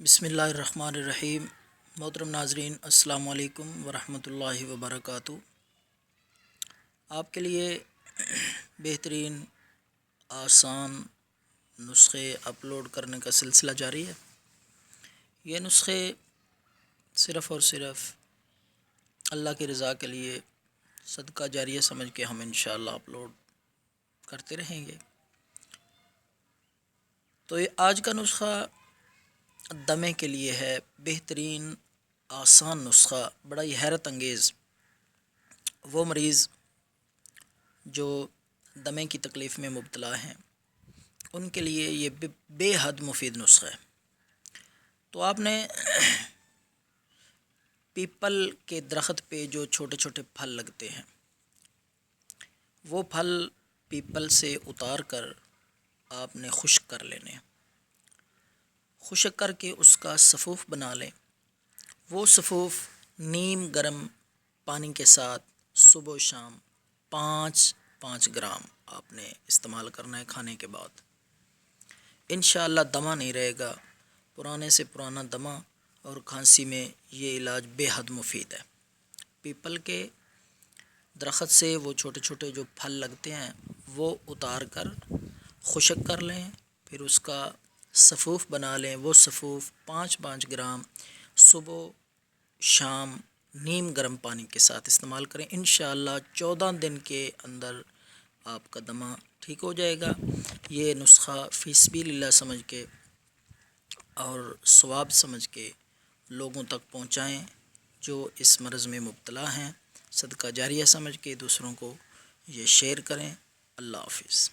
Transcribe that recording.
بسم اللہ الرحمن الرحیم۔ محترم ناظرین، السلام علیکم ورحمۃ اللہ وبرکاتہ۔ آپ کے لیے بہترین آسان نسخے اپلوڈ کرنے کا سلسلہ جاری ہے۔ یہ نسخے صرف اور صرف اللہ کی رضا کے لیے صدقہ جاریہ سمجھ کے ہم انشاءاللہ اپلوڈ کرتے رہیں گے۔ تو یہ آج کا نسخہ دمے کے لیے ہے، بہترین آسان نسخہ، بڑا ہی حیرت انگیز۔ وہ مریض جو دمے کی تکلیف میں مبتلا ہیں ان کے لیے یہ بے حد مفید نسخہ ہے۔ تو آپ نے پیپل کے درخت پہ جو چھوٹے چھوٹے پھل لگتے ہیں، وہ پھل پیپل سے اتار کر آپ نے خشک کر لینے ہیں۔ خشک کر کے اس کا سفوف بنا لیں۔ وہ سفوف نیم گرم پانی کے ساتھ صبح و شام 5 گرام آپ نے استعمال کرنا ہے کھانے کے بعد۔ انشاءاللہ دمہ نہیں رہے گا۔ پرانے سے پرانا دمہ اور کھانسی میں یہ علاج بے حد مفید ہے۔ پیپل کے درخت سے وہ چھوٹے چھوٹے جو پھل لگتے ہیں وہ اتار کر خشک کر لیں، پھر اس کا سفوف بنا لیں۔ وہ سفوف 5 گرام صبح شام نیم گرم پانی کے ساتھ استعمال کریں۔ انشاءاللہ 14 دن کے اندر آپ کا دمہ ٹھیک ہو جائے گا۔ یہ نسخہ فی سبیل اللہ سمجھ کے اور ثواب سمجھ کے لوگوں تک پہنچائیں جو اس مرض میں مبتلا ہیں۔ صدقہ جاریہ سمجھ کے دوسروں کو یہ شیئر کریں۔ اللہ حافظ۔